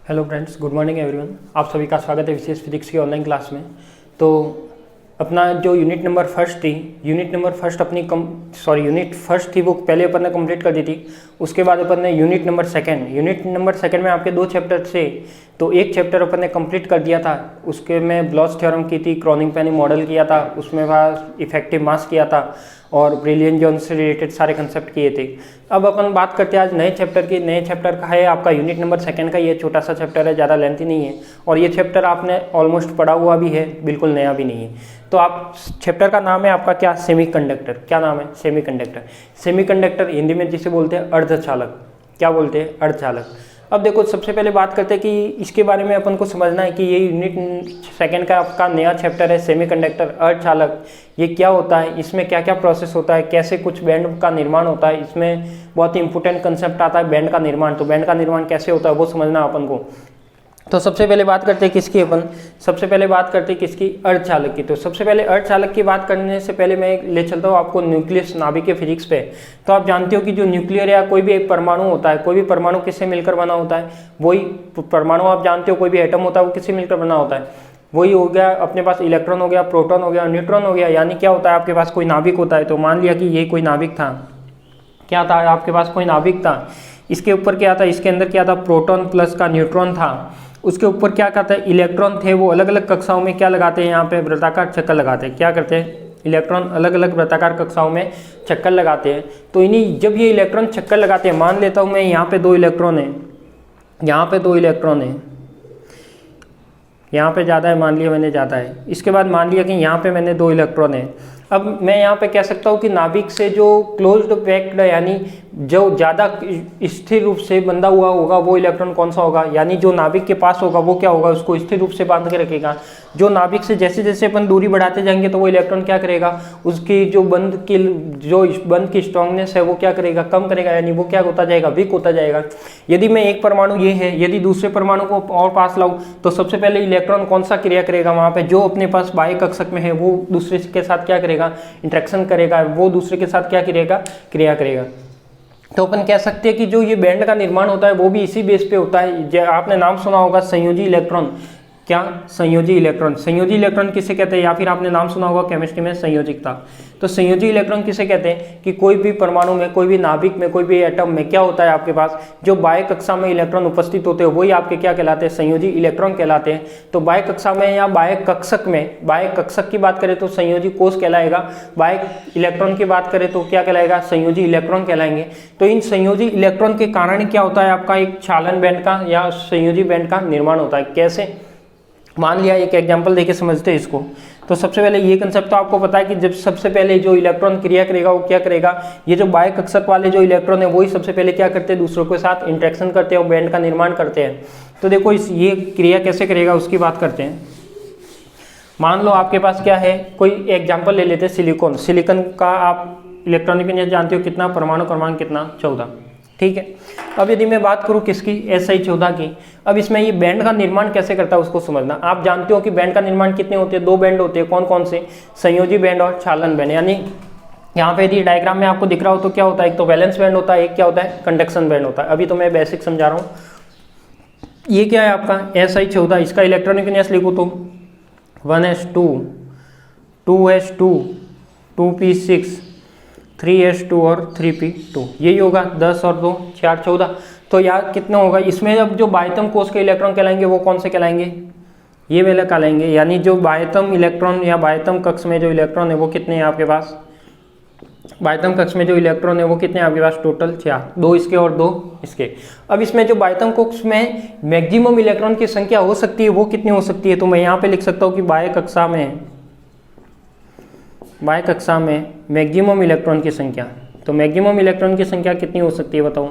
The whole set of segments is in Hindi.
Hello friends, good morning everyone. आप सभी का स्वागत है विशेष फिजिक्स की ऑनलाइन क्लास में। तो अपना जो यूनिट नंबर फर्स्ट थी वो पहले अपन ने कंप्लीट कर दी थी। उसके बाद अपन ने यूनिट नंबर सेकंड में आपके दो चैप्टर थे। तो एक चैप्टर अपन ने कंप्लीट कर दिया था, उसके में ब्लॉच थ्योरम की थी, क्रॉनिंग-पेनी मॉडल किया था, उसमें इफेक्टिव मास किया था और ब्रिलियन जोन से रिलेटेड सारे कंसेप्ट किए थे। अब अपन बात करते हैं आज नए चैप्टर की। नए चैप्टर का है आपका यूनिट नंबर सेकंड का। ये छोटा सा चैप्टर है, ज़्यादा लेंथी नहीं है और ये चैप्टर आपने ऑलमोस्ट पढ़ा हुआ भी है, बिल्कुल नया भी नहीं है। तो आप चैप्टर का नाम है आपका क्या? सेमीकंडक्टर। क्या नाम है? सेमीकंडक्टर। सेमीकंडक्टर हिंदी में जिसे बोलते हैं अर्धचालक। क्या बोलते हैं? अर्धचालक। अब देखो, सबसे पहले बात करते हैं कि इसके बारे में अपन को समझना है कि ये यूनिट सेकंड का आपका नया चैप्टर है सेमीकंडक्टर, अर्धचालक। ये क्या होता है, इसमें क्या क्या प्रोसेस होता है, कैसे कुछ बैंड का निर्माण होता है। इसमें बहुत ही इंपॉर्टेंट कंसेप्ट आता है बैंड का निर्माण। तो बैंड का निर्माण कैसे होता है वो समझना अपन को। तो सबसे पहले बात करते हैं किसकी किसकी? अर्धचालक की। तो सबसे पहले अर्धचालक की बात करने से पहले मैं ले चलता हूँ आपको न्यूक्लियस, नाभिक के फिजिक्स पे। तो आप जानते हो कि जो न्यूक्लियर या कोई भी एक परमाणु होता है, कोई भी परमाणु किससे मिलकर बना होता है? वही परमाणु आप जानते हो, कोई भी एटम होता है वो किससे मिलकर बना होता है? वही हो गया अपने पास इलेक्ट्रॉन हो गया, प्रोटॉन हो गया, न्यूट्रॉन हो गया। यानी क्या होता है, आपके पास कोई नाभिक होता है। तो मान लिया कि ये कोई नाभिक था। क्या था? आपके पास कोई नाभिक था। इसके ऊपर क्या था? इसके अंदर क्या था? प्रोटॉन प्लस का न्यूट्रॉन था। उसके ऊपर क्या कहता है? इलेक्ट्रॉन थे। वो अलग अलग कक्षाओं में क्या लगाते हैं? यहाँ पे वृत्ताकार चक्कर लगाते हैं। क्या करते हैं? इलेक्ट्रॉन अलग अलग वृत्ताकार कक्षाओं में चक्कर लगाते हैं। तो इन्हीं जब ये इलेक्ट्रॉन चक्कर लगाते हैं, मान लेता हूँ मैं यहाँ पे 2 इलेक्ट्रॉन है, यहाँ पे 2 इलेक्ट्रॉन है, यहाँ पे ज़्यादा है, मान लिया मैंने ज़्यादा है। इसके बाद मान लिया कि यहाँ पे मैंने 2 इलेक्ट्रॉन है। अब मैं यहाँ पे कह सकता हूँ कि नाभिक से जो क्लोज्ड पैक्ड यानी जो ज़्यादा स्थिर रूप से बंधा हुआ होगा वो इलेक्ट्रॉन कौन सा होगा? यानी जो नाभिक के पास होगा वो क्या होगा? उसको स्थिर रूप से बांध के रखेगा। जो नाभिक से जैसे जैसे अपन दूरी बढ़ाते जाएंगे तो वो इलेक्ट्रॉन क्या करेगा? उसकी जो बंध की स्ट्रांगनेस है वो क्या करेगा? कम करेगा। यानी वो क्या होता जाएगा? वीक होता जाएगा। यदि मैं एक परमाणु ये है, यदि दूसरे परमाणु को और पास लाऊं तो सबसे पहले इलेक्ट्रॉन कौन सा क्रिया करेगा? वहां पे जो अपने पास बाह्य कक्षक में है वो दूसरे के साथ क्या करेगा? इंटरेक्शन करेगा। वो दूसरे के साथ क्या करेगा? क्रिया करेगा। तो अपन कह सकते हैं कि जो ये बैंड का निर्माण होता है वो भी इसी बेस पे होता है। आपने नाम सुना होगा संयोजी इलेक्ट्रॉन। क्या? संयोजी इलेक्ट्रॉन। संयोजी इलेक्ट्रॉन किसे कहते हैं? या फिर आपने नाम सुना होगा केमिस्ट्री में संयोजिकता। तो संयोजी इलेक्ट्रॉन किसे कहते हैं? कि कोई भी परमाणु में, कोई भी नाभिक में, कोई भी एटम में क्या होता है आपके पास, जो बाह्य कक्षा में इलेक्ट्रॉन उपस्थित होते हैं वही आपके क्या कहलाते हैं? संयोजी इलेक्ट्रॉन कहलाते हैं। तो बाह्य कक्षा में या बाह्य कक्षक में, बाह्य कक्षक की बात करें तो संयोजी कोष कहलाएगा, बाह्य इलेक्ट्रॉन की बात करें तो क्या कहलाएगा? संयोजी इलेक्ट्रॉन कहलाएंगे। तो इन संयोजी इलेक्ट्रॉन के कारण क्या होता है? आपका एक चालन बैंड का या संयोजी बैंड का निर्माण होता है। कैसे? मान लिया, एक एग्जांपल देके समझते हैं इसको। तो सबसे पहले ये कंसेप्ट तो आपको पता है कि जब सबसे पहले जो इलेक्ट्रॉन क्रिया करेगा वो क्या करेगा? ये जो बाह्य कक्षक वाले जो इलेक्ट्रॉन है वही सबसे पहले क्या करते हैं? दूसरों के साथ इंटरेक्शन करते हैं और बैंड का निर्माण करते हैं। तो देखो ये क्रिया कैसे करेगा उसकी बात करते हैं। मान लो आपके पास क्या है, कोई एग्जाम्पल ले लेते हैं सिलिकॉन। सिलिकॉन का आप इलेक्ट्रॉनिक इंजीनियर जानते हो कितना? परमाणु क्रमांक कितना? 14। ठीक है। अब यदि मैं बात करूं किसकी? SI14 की। अब इसमें ये बैंड का निर्माण कैसे करता है उसको समझना। आप जानते हो कि बैंड का निर्माण कितने होते हैं? 2 बैंड होते हैं। कौन कौन से? संयोजी बैंड और चालन बैंड। यानी यहाँ पे यदि डायग्राम में आपको दिख रहा हो तो क्या होता है? एक तो वैलेंस बैंड होता है, एक क्या होता है? कंडक्शन बैंड होता है। अभी तो मैं बेसिक समझा रहा हूँ। ये क्या है आपका? SI14। इसका इलेक्ट्रॉनिक न्यूक्लियस लिखो तो 1s2, 2s2, 2p6, 3s2 और 3p2। यही होगा। 10 और 2 4 14। तो यार कितना होगा इसमें? अब जो बाह्यतम कोष के इलेक्ट्रॉन कहलाएंगे वो कौन से कहलाएंगे? ये वाले कहलाएंगे। यानी जो बाह्यतम इलेक्ट्रॉन या बाह्यतम कक्ष में जो इलेक्ट्रॉन है वो कितने हैं आपके पास? बाह्यतम कक्ष में जो इलेक्ट्रॉन है वो कितने हैं आपके पास? टोटल 4। 2 इसके और 2 इसके। अब इसमें जो बाह्यतम कक्ष में मैक्सिमम इलेक्ट्रॉन की संख्या हो सकती है वो कितनी हो सकती है? तो मैं यहाँ पे लिख सकता हूँ कि बाह्य कक्षा में मैक्सिमम इलेक्ट्रॉन की संख्या। तो मैक्सिमम इलेक्ट्रॉन की संख्या कितनी हो सकती है बताऊं?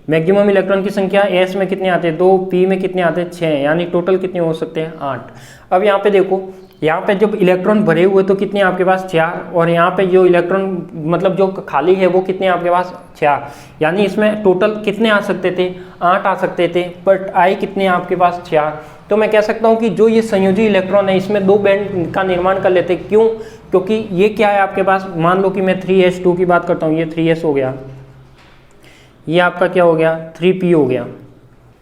मैक्सिमम इलेक्ट्रॉन की संख्या S में कितने आते हैं? 2, P में कितने आते हैं? 6। यानी टोटल कितने हो सकते हैं? 8। अब यहाँ पे देखो, यहाँ पे जब इलेक्ट्रॉन भरे हुए तो कितने आपके पास? 4। और यहाँ पे जो इलेक्ट्रॉन मतलब जो खाली है वो कितने आपके पास? 4। यानी इसमें टोटल कितने आ सकते थे? 8 आ सकते थे। बट आए कितने आपके पास? 4। तो मैं कह सकता हूँ कि जो ये संयोजी इलेक्ट्रॉन है इसमें 2 बैंड का निर्माण कर लेते। क्यों? क्योंकि ये क्या है आपके पास? मान लो कि मैं 3s2 की बात करता हूँ। ये 3s हो गया, ये आपका क्या हो गया? 3p हो गया।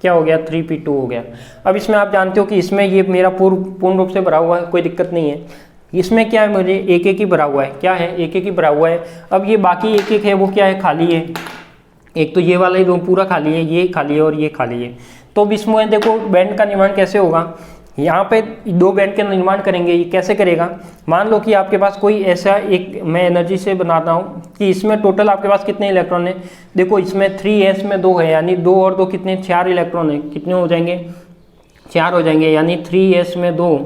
क्या हो गया 3p2 हो गया। अब इसमें आप जानते हो कि इसमें ये मेरा पूर्ण रूप से भरा हुआ है, कोई दिक्कत नहीं है। इसमें क्या है, मुझे एक एक ही भरा हुआ है, क्या है एक एक ही भरा हुआ है। अब ये बाकी एक एक है वो क्या है, खाली है। एक तो ये वाला ही रूम पूरा खाली है, ये खाली है और ये खाली है। तो अब इसमें देखो बैंड का निर्माण कैसे होगा, यहाँ पे दो बैंड का निर्माण करेंगे। ये कैसे करेगा, मान लो कि आपके पास कोई ऐसा एक, मैं एनर्जी से बनाता हूँ कि इसमें टोटल आपके पास कितने इलेक्ट्रॉन है। देखो इसमें 3s में 2 है, यानी 2 और 2 कितने, 4 इलेक्ट्रॉन है। कितने हो जाएंगे, 4 हो जाएंगे, यानी 3s में 2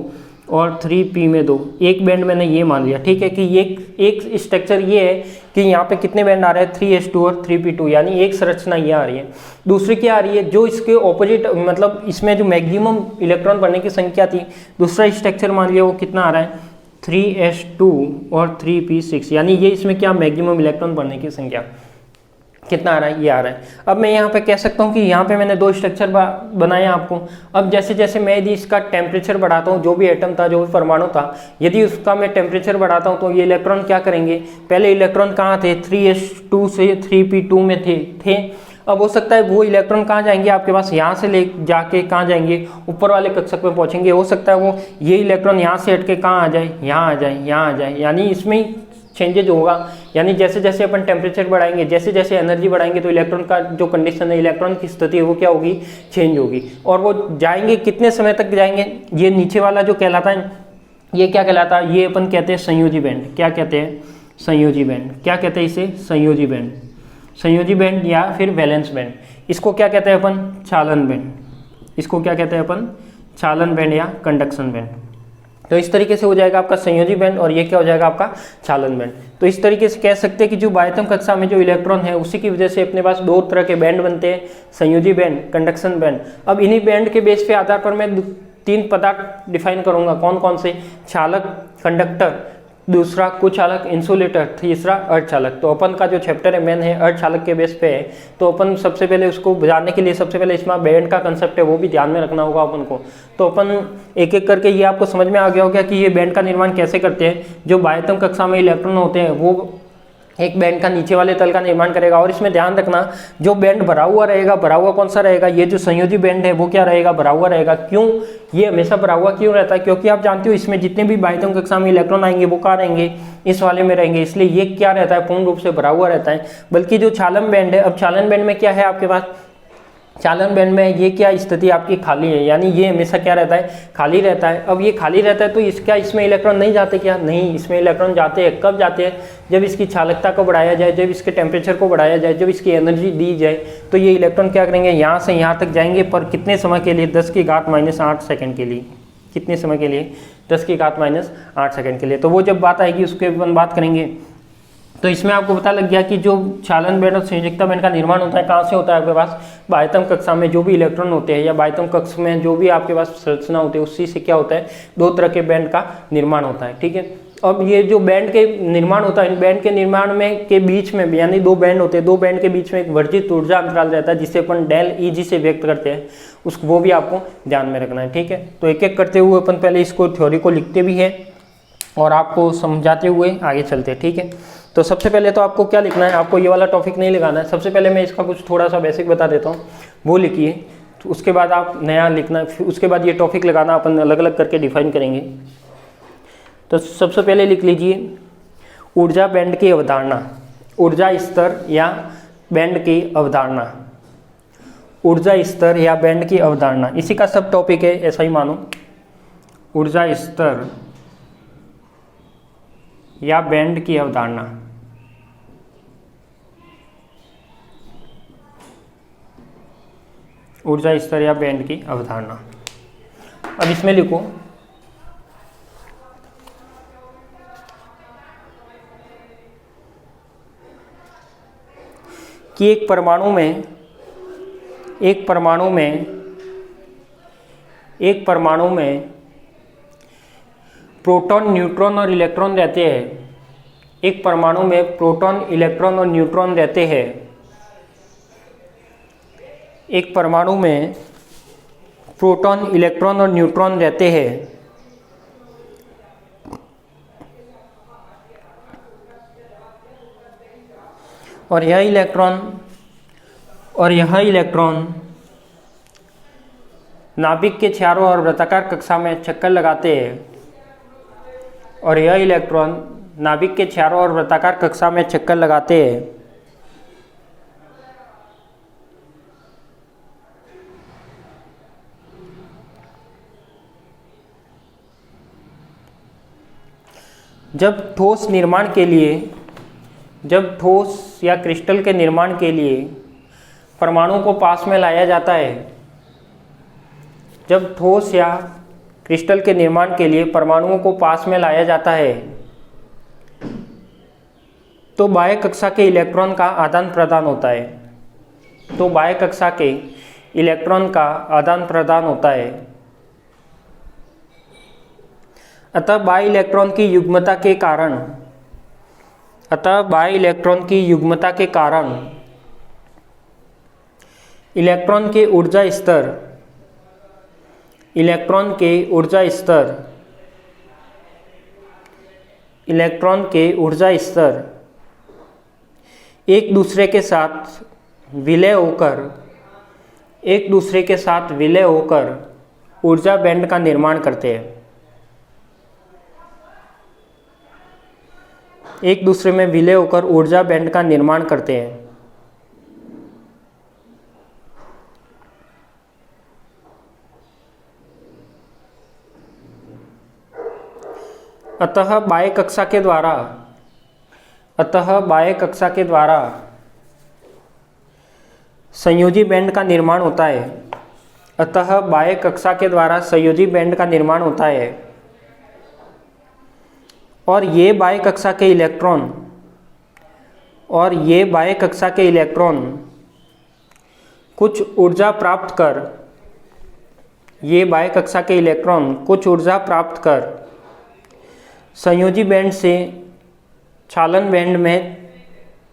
और 3p में 2। एक बैंड मैंने ये मान लिया, ठीक है, कि ये एक स्ट्रक्चर ये है कि यहाँ पे कितने बैंड आ रहे हैं, 3s2 और 3p2, यानी एक संरचना ये आ रही है। दूसरी क्या आ रही है, जो इसके ऑपोजिट, मतलब इसमें जो मैक्सिमम इलेक्ट्रॉन बनने की संख्या थी, दूसरा स्ट्रक्चर मान लिया, वो कितना आ रहा है 3s2 और 3p6, यानी ये इसमें क्या मैक्सिमम इलेक्ट्रॉन बनने की संख्या कितना आ रहा है, ये आ रहा है। अब मैं यहाँ पे कह सकता हूँ कि यहाँ पे मैंने 2 स्ट्रक्चर बनाए आपको। अब जैसे जैसे मैं यदि इसका टेम्परेचर बढ़ाता हूँ, जो भी एटम था, जो भी परमाणु था, यदि उसका मैं टेम्परेचर बढ़ाता हूँ तो ये इलेक्ट्रॉन क्या करेंगे, पहले इलेक्ट्रॉन कहाँ थे, 3s2 से 3p2 में थे। अब हो सकता है वो इलेक्ट्रॉन कहाँ जाएंगे आपके पास, यहाँ से ले जाके कहाँ जाएंगे, ऊपर वाले कक्षक में पहुँचेंगे। हो सकता है वो ये इलेक्ट्रॉन यहाँ से हट के कहाँ आ जाए, यहाँ आ जाए, यहाँ आ जाए, यानी इसमें चेंजेज होगा। यानी जैसे जैसे अपन टेम्परेचर बढ़ाएंगे, जैसे जैसे एनर्जी बढ़ाएंगे, तो इलेक्ट्रॉन का जो कंडीशन है, इलेक्ट्रॉन की स्थिति है, वो क्या होगी, चेंज होगी। और वो जाएंगे कितने समय तक जाएंगे, ये नीचे वाला जो कहलाता है, ये क्या कहलाता है, ये अपन कहते हैं संयोजी बैंड। क्या कहते हैं, संयोजी बैंड। क्या कहते हैं इसे, संयोजी बैंड। संयोजी बैंड या फिर वैलेंस बैंड। इसको क्या कहते हैं अपन, चालन बैंड। इसको क्या कहते हैं अपन, चालन बैंड या कंडक्शन बैंड। तो इस तरीके से हो जाएगा आपका संयोजी बैंड, और ये क्या हो जाएगा आपका चालन बैंड। तो इस तरीके से कह सकते हैं कि जो बाह्यतम कक्षा में जो इलेक्ट्रॉन है, उसी की वजह से अपने पास 2 तरह के बैंड बनते हैं, संयोजी बैंड, कंडक्शन बैंड। अब इन्हीं बैंड के बेस पे आधार पर मैं 3 पदार्थ डिफाइन करूंगा। कौन कौन से, चालक, कंडक्टर, दूसरा कुचालक, इंसुलेटर, तीसरा अर्धचालक। तो अपन का जो चैप्टर है मेन है अर्धचालक के बेस पे है। तो अपन सबसे पहले उसको जानने के लिए सबसे पहले इसमें बैंड का कंसेप्ट है वो भी ध्यान में रखना होगा अपन को। तो अपन एक एक करके ये आपको समझ में आ गया होगा कि ये बैंड का निर्माण कैसे करते हैं। जो बाह्यतम कक्षा में इलेक्ट्रॉन होते हैं वो एक बैंड का नीचे वाले तल का निर्माण करेगा। और इसमें ध्यान रखना, जो बैंड भरा हुआ रहेगा, भरा हुआ कौन सा रहेगा, ये जो संयोजी बैंड है वो क्या रहेगा, भरा हुआ रहेगा। क्यों, ये हमेशा भरा हुआ क्यों रहता है, क्योंकि आप जानते हो इसमें जितने भी बाह्यतम कक्षा में इलेक्ट्रॉन आएंगे वो कहाँ रहेंगे, इस वाले में रहेंगे, इसलिए ये क्या रहता है, पूर्ण रूप से भरा हुआ रहता है। बल्कि जो चालन बैंड है, अब चालन बैंड में क्या है आपके पास, चालन बैंड में ये क्या स्थिति आपकी खाली है, यानी ये हमेशा क्या रहता है, खाली रहता है। अब ये खाली रहता है तो इसका इसमें इलेक्ट्रॉन नहीं जाते क्या, नहीं, इसमें इलेक्ट्रॉन जाते हैं। कब जाते हैं, जब इसकी चालकता को बढ़ाया जाए, जब इसके टेम्परेचर को बढ़ाया जाए, जब इसकी एनर्जी दी जाए, तो ये इलेक्ट्रॉन क्या करेंगे, यहाँ से यहाँ तक जाएंगे। पर कितने समय के लिए, 10⁻⁻8 सेकंड के लिए। कितने समय के लिए, 10⁻⁸ सेकंड के लिए। तो वो जब बात आएगी उसके अपन बात करेंगे। तो इसमें आपको पता लग गया कि जो चालन बैंड और संयोजकता बैंड का निर्माण होता है कहाँ से होता है आपके पास, बाह्यतम कक्षा में जो भी इलेक्ट्रॉन होते हैं या बाह्यतम कक्ष में जो भी आपके पास संरचना होती है उसी से क्या होता है, 2 तरह के बैंड का निर्माण होता है। ठीक है, अब ये जो बैंड के निर्माण होता है, इन बैंड के निर्माण में के बीच में यानी 2 बैंड होते हैं, 2 बैंड के बीच में एक वर्जित ऊर्जा अंतराल रहता है जिसे अपन डेल ईजी से व्यक्त करते हैं, उसको वो भी आपको ध्यान में रखना है। ठीक है, तो एक एक करते हुए अपन पहले इसको थ्योरी को लिखते भी है और आपको समझाते हुए आगे चलते हैं। ठीक है, तो सबसे पहले तो आपको क्या लिखना है, आपको ये वाला टॉपिक नहीं लगाना है। सबसे पहले मैं इसका कुछ थोड़ा सा बेसिक बता देता हूँ, वो लिखिए। तो उसके बाद आप नया लिखना, फिर उसके बाद ये टॉपिक लगाना, अपन अलग अलग करके डिफाइन करेंगे। तो सबसे पहले लिख लीजिए ऊर्जा बैंड की अवधारणा, ऊर्जा स्तर या बैंड की अवधारणा, ऊर्जा स्तर या बैंड की अवधारणा, इसी का सब टॉपिक है, ऐसा ही मानो। ऊर्जा स्तर या बैंड की अवधारणा। ऊर्जा स्तर या बैंड की अवधारणा। अब इसमें लिखो कि एक परमाणु में प्रोटॉन, न्यूट्रॉन और इलेक्ट्रॉन रहते हैं। एक परमाणु में प्रोटॉन, इलेक्ट्रॉन और न्यूट्रॉन रहते हैं। एक परमाणु में प्रोटॉन, इलेक्ट्रॉन और न्यूट्रॉन रहते हैं। और यह इलेक्ट्रॉन नाभिक के चारों ओर वृत्ताकार कक्षा में चक्कर लगाते हैं और यह इलेक्ट्रॉन नाभिक के चारों ओर वृत्ताकार कक्षा में चक्कर लगाते हैं। जब ठोस या क्रिस्टल के निर्माण के लिए परमाणु को पास में लाया जाता है, जब ठोस या क्रिस्टल के निर्माण के लिए परमाणुओं को पास में लाया जाता है तो बाह्य कक्षा के इलेक्ट्रॉन का आदान प्रदान होता है। अतः बाह्य इलेक्ट्रॉन की युग्मता के कारण इलेक्ट्रॉन के ऊर्जा स्तर एक दूसरे के साथ विलय होकर ऊर्जा बैंड का निर्माण करते हैं। एक दूसरे में विलय होकर ऊर्जा बैंड का निर्माण करते हैं। अतः बाह्य कक्षा के द्वारा संयोजी बैंड का निर्माण होता है। और ये बाह्य कक्षा के इलेक्ट्रॉन कुछ ऊर्जा प्राप्त कर संयोजी बैंड से चालन बैंड में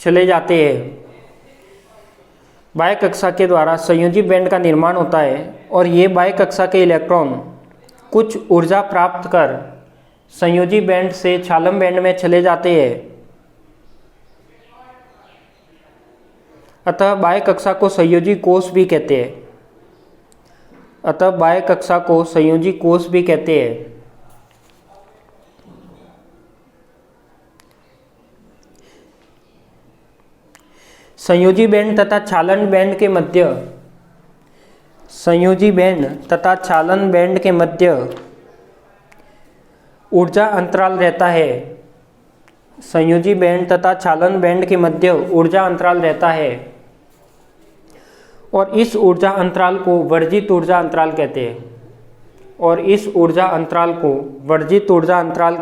चले जाते हैं। बाह्य कक्षा के द्वारा संयोजी बैंड का निर्माण होता है और ये बाह्य कक्षा के इलेक्ट्रॉन कुछ ऊर्जा प्राप्त कर संयोजी बैंड से चालन बैंड में चले जाते हैं। अतः बाह्य कक्षा को संयोजी कोष भी कहते हैं। संयोजी बैंड तथा चालन बैंड के मध्य ऊर्जा अंतराल रहता है और इस ऊर्जा अंतराल को वर्जित ऊर्जा अंतराल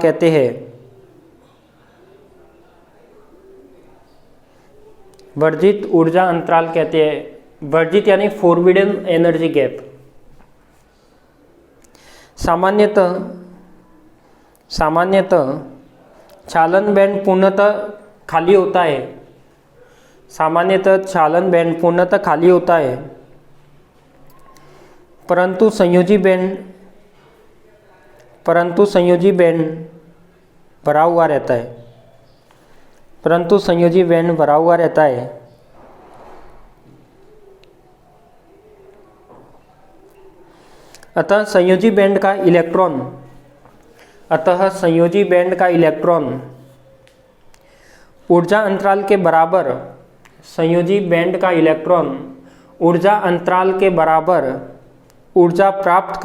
कहते हैं। वर्जित यानी फॉरबिडन एनर्जी गैप। सामान्यतः चालन बैंड पूर्णतः खाली होता है, परंतु संयोजी बैंड भरा हुआ रहता है। अतः संयोजी बैंड का इलेक्ट्रॉन ऊर्जा अंतराल के बराबर ऊर्जा प्राप्त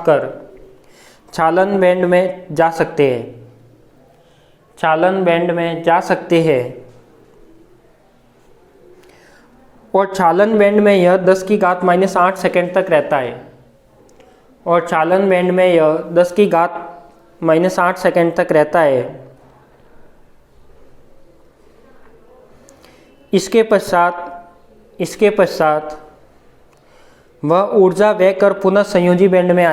कर चालन बैंड में जा सकते हैं। और चालन बैंड में यह 10⁻⁸ सेकंड तक रहता है। इसके पश्चात वह ऊर्जा बह कर पुनः संयोजी बैंड में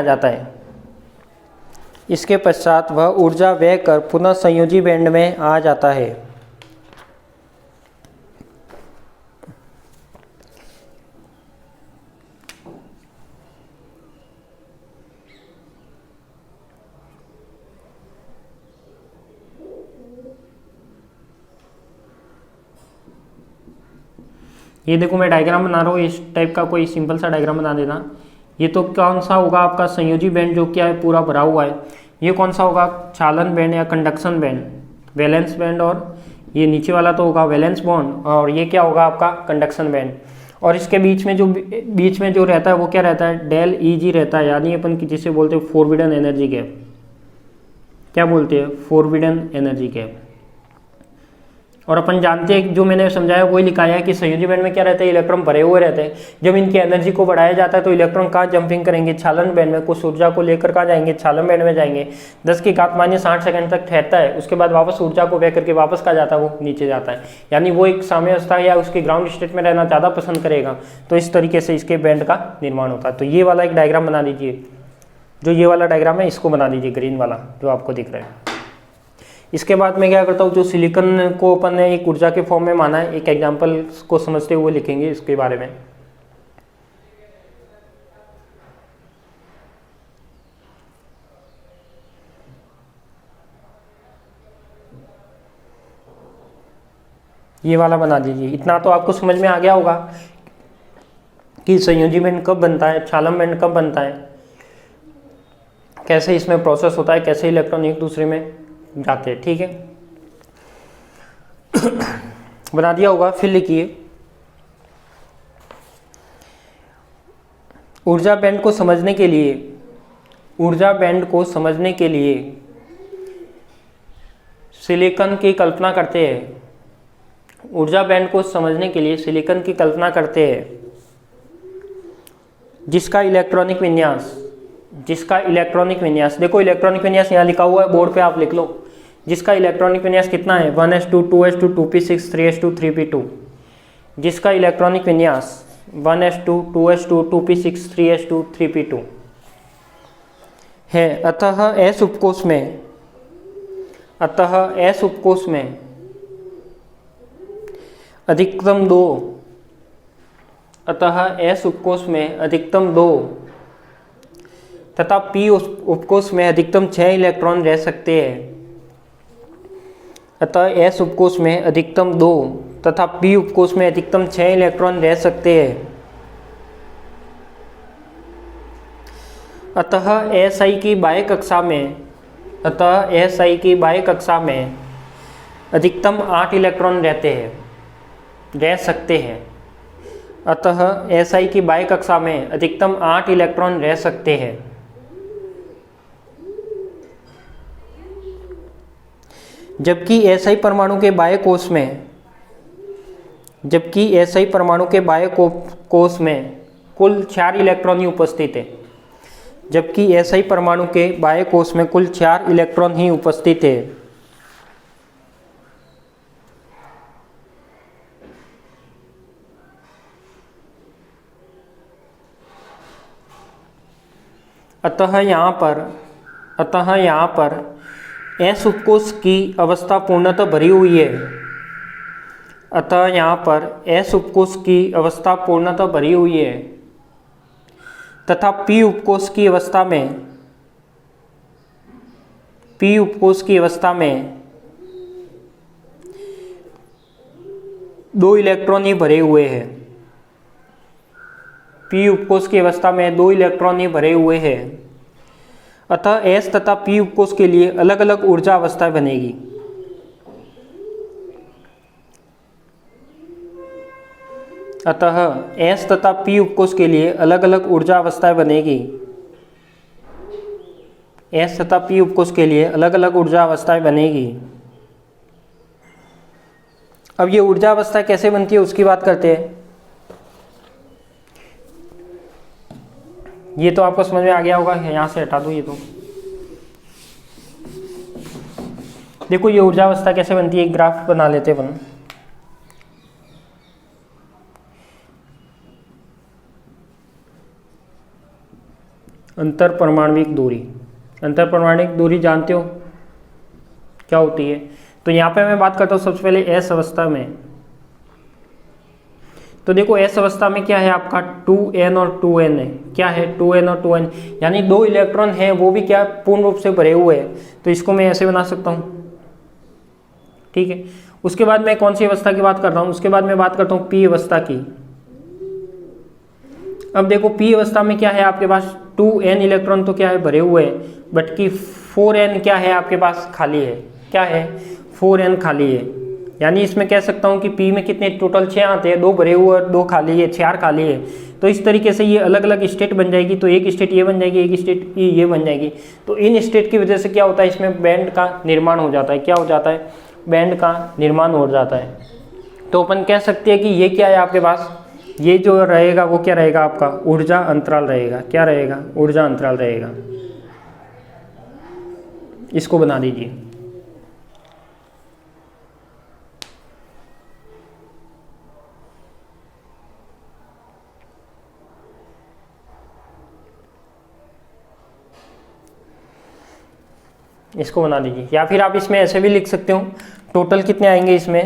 आ जाता है। ये देखो मैं डायग्राम बना रहा हूँ, इस टाइप का कोई सिंपल सा डायग्राम बना देना। ये तो कौन सा होगा आपका संयोजी बैंड जो क्या है पूरा भरा हुआ है। ये कौन सा होगा चालन बैंड या कंडक्शन बैंड, वैलेंस बैंड, और ये नीचे वाला तो होगा वैलेंस बॉन्ड, और ये क्या होगा आपका कंडक्शन बैंड। और इसके बीच में जो रहता है वो क्या रहता है, डेल ईजी रहता है, यानी अपन जिसे बोलते हैं फोरबिडन एनर्जी गैप। क्या बोलते हैं, फोरबिडन एनर्जी गैप। और अपन जानते हैं जो मैंने समझाया वही लिखाया है कि संयोजी बैंड में क्या रहता है, इलेक्ट्रॉन भरे हुए रहते हैं। जब इनकी एनर्जी को बढ़ाया जाता है तो इलेक्ट्रॉन कहाँ जंपिंग करेंगे, क्षालन बैंड में, कुछ ऊर्जा को लेकर कहाँ जाएंगे, क्षालन बैंड में जाएंगे। 10⁻⁸ सेकंड तक ठहरता है, उसके बाद वापस ऊर्जा को बह करके वापस कहाँ जाता है, वो नीचे जाता है। यानी वो एक साम्यावस्था या उसके ग्राउंड स्टेट में रहना ज़्यादा पसंद करेगा। तो इस तरीके से इसके बैंड का निर्माण होता है। तो ये वाला एक डायग्राम बना दीजिए, जो ये वाला डायग्राम है इसको बना दीजिए, ग्रीन वाला जो आपको दिख रहा है। इसके बाद मैं क्या करता हूँ, जो सिलिकॉन को अपन ने एक ऊर्जा के फॉर्म में माना है, एक एग्जांपल को समझते हुए लिखेंगे इसके बारे में। ये वाला बना दीजिए। इतना तो आपको समझ में आ गया होगा कि संयोजी बैंड कब बनता है, क्षालन बैंड कब बनता है, कैसे इसमें प्रोसेस होता है, कैसे इलेक्ट्रॉन एक दूसरे में जाते हैं। ठीक है, बना दिया होगा। फिर लिखिए, ऊर्जा बैंड को समझने के लिए सिलिकॉन की कल्पना करते हैं। ऊर्जा बैंड को समझने के लिए सिलिकॉन की कल्पना करते हैं, जिसका इलेक्ट्रॉनिक विन्यास देखो, इलेक्ट्रॉनिक विन्यास यहाँ लिखा हुआ है, बोर्ड पे आप लिख लो। जिसका इलेक्ट्रॉनिक विन्यास कितना है, 1s2 2s2 2p6 3s2 3p2। जिसका इलेक्ट्रॉनिक विन्यास 1s2 2s2 2p6 3s2 3p2 है। अतः s उपकोष में अधिकतम 2 तथा p उपकोष में अधिकतम 6 इलेक्ट्रॉन रह सकते हैं। अतः s उपकोष में अधिकतम 2 तथा p उपकोष में अधिकतम 6 इलेक्ट्रॉन रह सकते हैं। अतः SI की बाह्य कक्षा में अधिकतम 8 इलेक्ट्रॉन रह सकते हैं। अतः SI की बाह्य कक्षा में अधिकतम 8 इलेक्ट्रॉन रह सकते हैं। जबकि SI परमाणु के बाह्य कोश में कुल 4 इलेक्ट्रॉन ही उपस्थित है। जबकि SI परमाणु के बाह्य कोश में कुल 4 इलेक्ट्रॉन ही उपस्थित है। अतः यहाँ पर S उपकोष की अवस्था पूर्णतः भरी हुई है। अतः यहाँ पर S उपकोष की अवस्था पूर्णतः भरी हुई है तथा P उपकोष की अवस्था में 2 इलेक्ट्रॉन ही भरे हुए हैं। P उपकोष की अवस्था में 2 इलेक्ट्रॉन ही भरे हुए हैं। अतः S तथा P उपकोष के लिए अलग अलग ऊर्जा अवस्था बनेगी। अतः S तथा P उपकोष के लिए अलग अलग ऊर्जा अवस्थाएं बनेगी। S तथा P उपकोष के लिए अलग अलग ऊर्जा अवस्थाएं बनेगी। अब ये ऊर्जा अवस्था कैसे बनती है उसकी बात करते हैं। ये तो आपको समझ में आ गया होगा, यहाँ से हटा दो ये तो। देखो ये ऊर्जा अवस्था कैसे बनती है, एक ग्राफ बना लेते हैं अपन। अंतर परमाणविक दूरी जानते हो क्या होती है। तो यहाँ पे मैं बात करता हूँ सबसे पहले S अवस्था में। तो देखो S अवस्था में क्या है आपका 2n और 2n है। क्या है 2n और 2n, यानी 2 इलेक्ट्रॉन है वो भी क्या पूर्ण रूप से भरे हुए हैं। तो इसको मैं ऐसे बना सकता हूँ, ठीक है। उसके बाद मैं कौन सी अवस्था की बात कर रहा हूँ, उसके बाद मैं बात करता हूँ पी अवस्था की। अब देखो पी अवस्था में क्या है आपके पास 2n इलेक्ट्रॉन तो क्या है भरे हुए हैं, बट कि 4n क्या है आपके पास खाली है, क्या है 4n खाली है। यानी इसमें कह सकता हूँ कि पी में कितने टोटल 6 आते हैं, 2 भरे हुए और 2 खाली है, 4 खाली है। तो इस तरीके से ये अलग अलग स्टेट बन जाएगी, तो एक स्टेट ये बन जाएगी, एक स्टेट ये बन जाएगी। तो इन स्टेट की वजह से क्या होता है, इसमें बैंड का निर्माण हो जाता है। क्या हो जाता है, बैंड का निर्माण हो जाता है। तो अपन कह सकते हैं कि ये क्या है आपके पास, ये जो रहेगा वो क्या रहेगा आपका ऊर्जा अंतराल रहेगा। क्या रहेगा, ऊर्जा अंतराल रहेगा। इसको बना दीजिए। इसको बना दीजिए, या फिर आप इसमें ऐसे भी लिख सकते हो टोटल कितने आएंगे इसमें।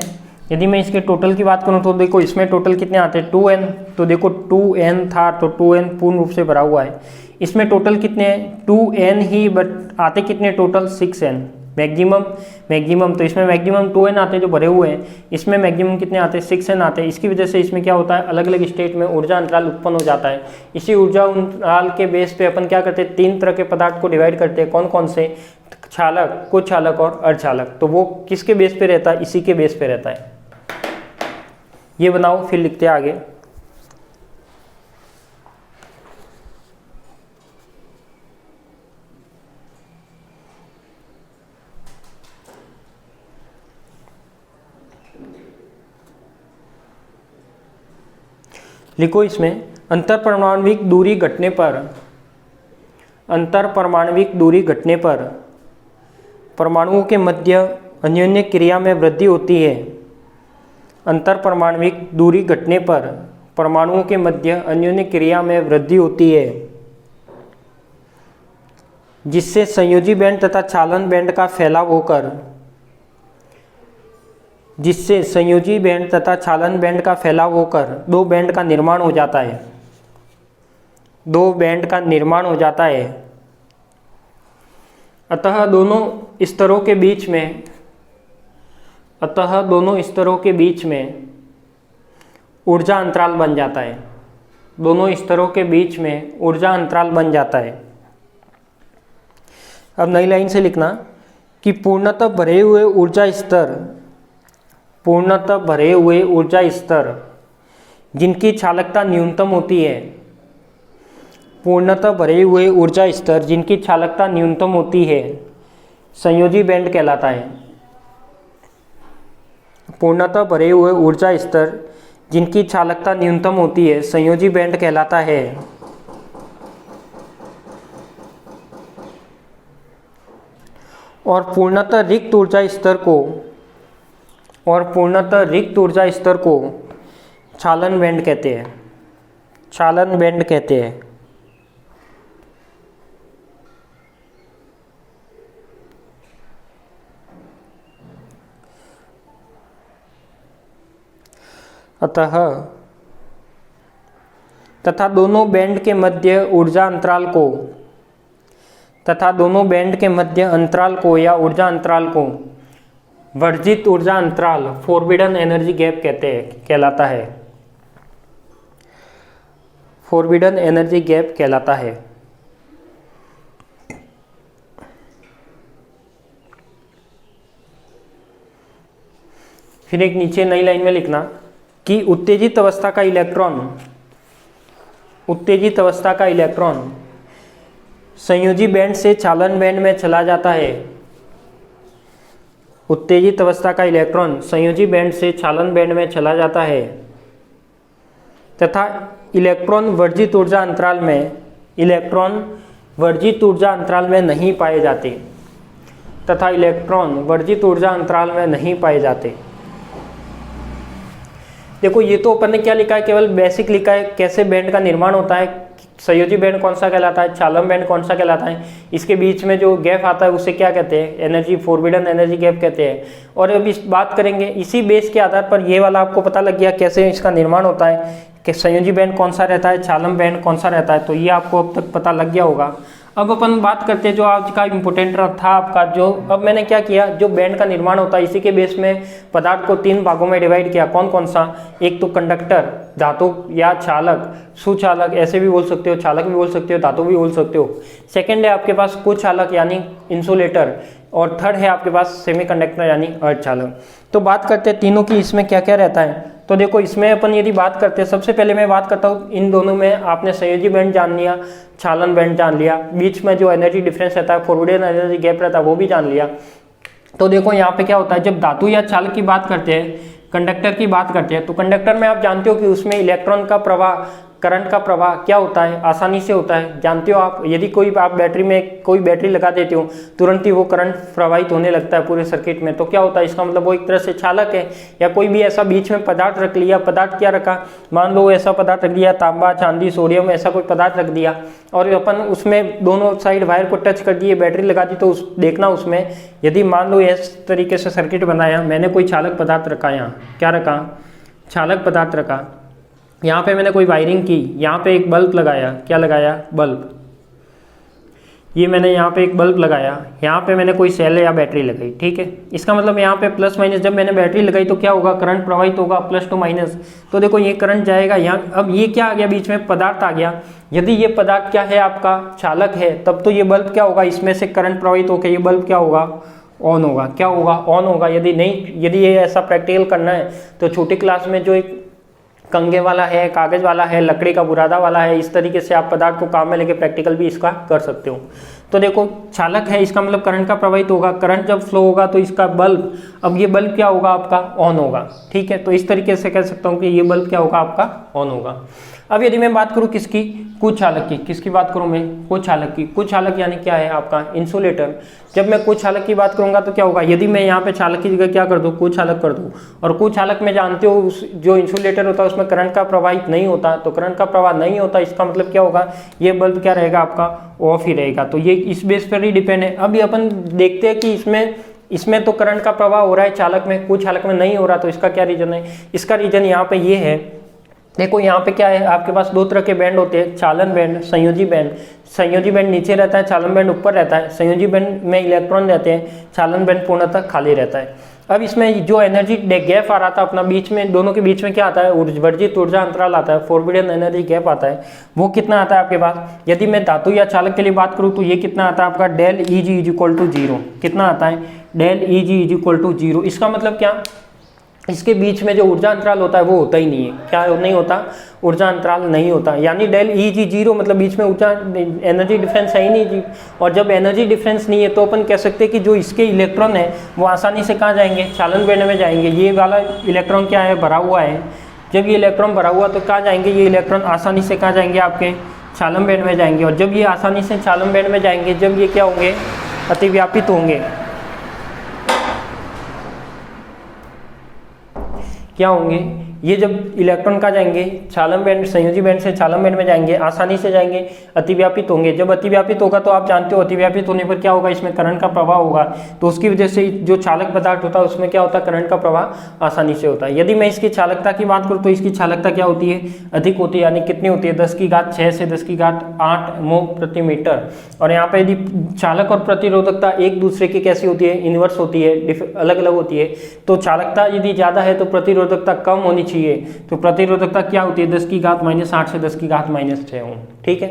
यदि मैं इसके टोटल की बात करूं तो देखो इसमें टोटल कितने आते हैं 2n, तो देखो 2n था तो 2n पूर्ण रूप से भरा हुआ है। इसमें टोटल कितने हैं 2n ही, बट आते कितने टोटल 6n मैक्सिमम तो इसमें मैक्सिमम 2n आते हैं जो भरे हुए हैं, इसमें मैक्सिमम कितने आते हैं 6n आते हैं। इसकी वजह से इसमें क्या होता है, अलग अलग स्टेट में ऊर्जा अंतराल उत्पन्न हो जाता है। इसी ऊर्जा अंतराल के बेस पे अपन क्या करते हैं, 3 तरह के पदार्थ को डिवाइड करते हैं। कौन कौन से, क्षालक, कुछालक और अर्धचालक। तो वो किसके बेस पे रहता है, इसी के बेस पे रहता है। ये बनाओ फिर लिखते हैं आगे। लिखो इसमें अंतरपरमाण्विक दूरी घटने पर परमाणुओं के मध्य अन्योन्य क्रिया में वृद्धि होती है। अंतरपरमाण्विक दूरी घटने पर परमाणुओं के मध्य अन्योन्य क्रिया में वृद्धि होती है, जिससे संयोजी बैंड तथा चालन बैंड का फैलाव होकर दो बैंड का निर्माण हो जाता है। अतः दोनों स्तरों के बीच में ऊर्जा अंतराल बन जाता है। दोनों स्तरों के बीच में ऊर्जा अंतराल बन जाता है। अब नई लाइन से लिखना कि पूर्णतः भरे हुए ऊर्जा स्तर जिनकी चालकता न्यूनतम होती है संयोजी बैंड कहलाता है। पूर्णतः भरे हुए ऊर्जा स्तर जिनकी चालकता न्यूनतम होती है संयोजी बैंड कहलाता है। और पूर्णतः रिक्त ऊर्जा स्तर को चालन बैंड कहते हैं। अतः तथा दोनों बैंड के मध्य अंतराल को या ऊर्जा अंतराल को वर्जित ऊर्जा अंतराल फॉरबिडन एनर्जी गैप कहलाता है। फिर एक नीचे नई लाइन में लिखना कि उत्तेजित अवस्था का इलेक्ट्रॉन संयोजी बैंड से चालन बैंड में चला जाता है। उत्तेजित अवस्था का इलेक्ट्रॉन संयोजी बैंड से चालन बैंड में चला जाता है तथा इलेक्ट्रॉन वर्जित ऊर्जा अंतराल में नहीं पाए जाते। देखो ये तो अपन ने क्या लिखा है, केवल बेसिक लिखा है कैसे बैंड का निर्माण होता है, संयोजी बैंड कौन सा कहलाता है, चालन बैंड कौन सा कहलाता है, इसके बीच में जो गैप आता है उसे क्या कहते हैं, एनर्जी फॉरबिडन एनर्जी गैप कहते हैं। और अब इस बात करेंगे इसी बेस के आधार पर ये वाला आपको पता लग गया कैसे इसका निर्माण होता है कि संयोजी बैंड कौन सा रहता है, चालन बैंड कौन सा रहता है, तो ये आपको अब तक पता लग गया होगा। अब अपन बात करते हैं जो आज का इम्पोर्टेंट था आपका, जो अब मैंने क्या किया, जो बैंड का निर्माण होता है इसी के बेस में पदार्थ को 3 भागों में डिवाइड किया। कौन कौन सा? एक तो कंडक्टर, धातु या चालक, सुचालक ऐसे भी बोल सकते हो, चालक भी बोल सकते हो, धातु भी बोल सकते हो। सेकंड है आपके पास कुचालक यानी इंसुलेटर, और थर्ड है आपके पास सेमीकंडक्टर यानी अर्धचालक। तो बात करते हैं तीनों की, इसमें क्या क्या रहता है। तो देखो इसमें अपन यदि बात करते हैं, सबसे पहले मैं बात करता हूँ इन दोनों में, आपने संयोजी बैंड जान लिया, चालन बैंड जान लिया, बीच में जो एनर्जी डिफरेंस रहता है, फॉरवर्ड एनर्जी गैप रहता है वो भी जान लिया। तो देखो यहाँ पे क्या होता है, जब धातु या चालक की बात करते हैं, कंडक्टर की बात करते हैं, तो कंडक्टर में आप जानते हो कि उसमें इलेक्ट्रॉन का प्रवाह, करंट का प्रवाह क्या होता है, आसानी से होता है। जानते हो आप, यदि कोई आप बैटरी में कोई बैटरी लगा देते हो तुरंत ही वो करंट प्रवाहित होने लगता है पूरे सर्किट में। तो क्या होता है, इसका मतलब वो एक तरह से चालक है। या कोई भी ऐसा बीच में पदार्थ रख लिया, पदार्थ क्या रखा, मान लो ऐसा पदार्थ रख दिया, तांबा, चांदी, सोडियम, ऐसा कोई पदार्थ रख दिया, और अपन उसमें दोनों साइड वायर को टच कर दिए, बैटरी लगा दी, तो देखना उसमें यदि मान लो इस तरीके से सर्किट बनाया, मैंने कोई चालक पदार्थ रखा, यहाँ क्या रखा, चालक पदार्थ रखा, यहाँ पे मैंने कोई वायरिंग की, यहाँ पे एक बल्ब लगाया, क्या लगाया, बल्ब, ये मैंने यहाँ पे एक बल्ब लगाया, यहाँ पे मैंने कोई सेल या बैटरी लगाई, ठीक है। इसका मतलब यहाँ पे प्लस माइनस, जब मैंने बैटरी लगाई तो क्या होगा, करंट प्रवाहित होगा, प्लस टू माइनस। तो देखो ये करंट जाएगा यहाँ, अब ये क्या आ गया, बीच में पदार्थ आ गया। यदि ये पदार्थ क्या है, आपका चालक है, तब तो ये बल्ब क्या होगा, इसमें से करंट प्रवाहित होकर ये बल्ब क्या होगा, ऑन होगा। क्या होगा, ऑन होगा। यदि नहीं, यदि ये ऐसा प्रैक्टिकल करना है तो छोटी क्लास में जो एक कंगे वाला है, कागज वाला है, लकड़ी का बुरादा वाला है, इस तरीके से आप पदार्थ को काम में लेके प्रैक्टिकल भी इसका कर सकते हो। तो देखो चालक है, इसका मतलब करंट का प्रवाहित होगा, करंट जब फ्लो होगा तो इसका बल्ब, अब ये बल्ब क्या होगा आपका, ऑन होगा, ठीक है। तो इस तरीके से कह सकता हूँ कि ये बल्ब क्या होगा आपका, ऑन होगा। अब यदि मैं बात करूँ किसकी, कुचालक की, किसकी बात करूँ मैं, कुचालक की। कुचालक यानी क्या है आपका, इंसुलेटर। जब मैं कुचालक की बात करूंगा तो क्या होगा, यदि मैं यहाँ पे चालक की जगह क्या कर दूँ, कुचालक कर दूँ, और कुचालक में जानते हो जो इंसुलेटर होता है उसमें करंट का प्रवाहित नहीं होता, तो करंट का प्रवाह नहीं होता, इसका मतलब क्या होगा, ये बल्ब क्या रहेगा आपका, ऑफ ही रहेगा। तो ये इस बेस पर ही डिपेंड है। अभी अपन देखते हैं कि इसमें तो करंट का प्रवाह हो रहा है चालक में, कुचालक में नहीं हो रहा, तो इसका क्या रीजन है। इसका रीजन यहाँ पे ये है, देखो यहाँ पे क्या है, आपके पास दो तरह के बैंड होते हैं, चालन बैंड, संयोजी बैंड। संयोजी बैंड नीचे रहता है, चालन बैंड ऊपर रहता है। संयोजी बैंड में इलेक्ट्रॉन रहते हैं, चालन बैंड पूर्णतः खाली रहता है। अब इसमें जो एनर्जी गैप आ रहा था अपना बीच में, दोनों के बीच में क्या आता है, वर्जित ऊर्जा अंतराल आता है, फॉरबिडन एनर्जी गैप आता है। वो कितना आता है आपके पास, यदि मैं धातु या चालक के लिए बात करूँ तो ये कितना आता है आपका, del E G is equal to 0। कितना आता है, del E G is equal to 0। इसका मतलब क्या, इसके बीच में जो ऊर्जा अंतराल होता है वो होता ही नहीं है। क्या नहीं होता, ऊर्जा अंतराल नहीं होता। यानी डेल ई जी 0 मतलब बीच में ऊर्जा एनर्जी डिफरेंस है ही नहीं जी। और जब एनर्जी डिफरेंस नहीं है तो अपन कह सकते हैं कि जो इसके इलेक्ट्रॉन है वो आसानी से कहाँ जाएंगे, चालन बैंड में जाएंगे। ये वाला इलेक्ट्रॉन क्या है, भरा हुआ है। जब ये इलेक्ट्रॉन भरा हुआ तो कहाँ जाएंगे, ये इलेक्ट्रॉन आसानी से कहाँ जाएंगे, आपके चालन बैंड में जाएंगे। और जब ये आसानी से चालन बैंड में जाएंगे, जब ये क्या होंगे, अतिव्यापित होंगे। क्या होंगे, ये जब इलेक्ट्रॉन का जाएंगे चालन बैंड, संयोजी बैंड से चालन बैंड में जाएंगे, आसानी से जाएंगे, अतिव्यापित होंगे। जब अतिव्यापित होगा तो आप जानते हो अतिव्यापित होने पर क्या होगा, इसमें करंट का प्रवाह होगा। तो उसकी वजह से जो चालक पदार्थ होता है उसमें क्या होता है, करंट का प्रवाह आसानी से होता है। यदि मैं इसकी चालकता की बात करूँ तो इसकी चालकता क्या होती है, अधिक होती है। यानी कितनी होती है, 10⁶ से 10⁸ मोह प्रति मीटर। और यहाँ पे यदि चालक और प्रतिरोधकता एक दूसरे की कैसी होती है, इनवर्स होती है, अलग अलग होती है। तो चालकता यदि ज़्यादा है तो प्रतिरोधकता कम होनी चाहिए। तो प्रतिरोधकता क्या होती है, 10⁻⁸ से 10⁻⁶ ओम। ठीक है,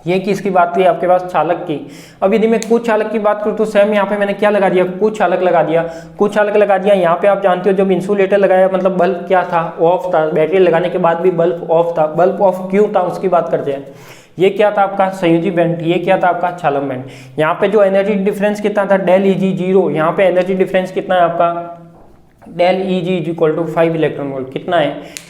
ये किसकी बात थी आपके पास, चालक की। अब यदि मैं कुचालक की बात करूं तो सेम यहाँ पे मैंने क्या लगा दिया, कुचालक लगा दिया। कुचालक लगा दिया, यहाँ पे आप जानते हो जब इंसुलेटर लगाया मतलब बल्ब क्या था, ऑफ था। बैटरी लगाने के बाद भी बल्ब ऑफ था। बल्ब ऑफ क्यों था उसकी बात करते हैं। ये क्या था आपका संयोजी बैंड, ये क्या था आपका चालन बैंड। यहाँ पे जो एनर्जी डिफरेंस कितना था, डेल ई जी 0। यहाँ पे एनर्जी डिफरेंस कितना है आपका, del E G is equal to 5 electron volt. कितना है,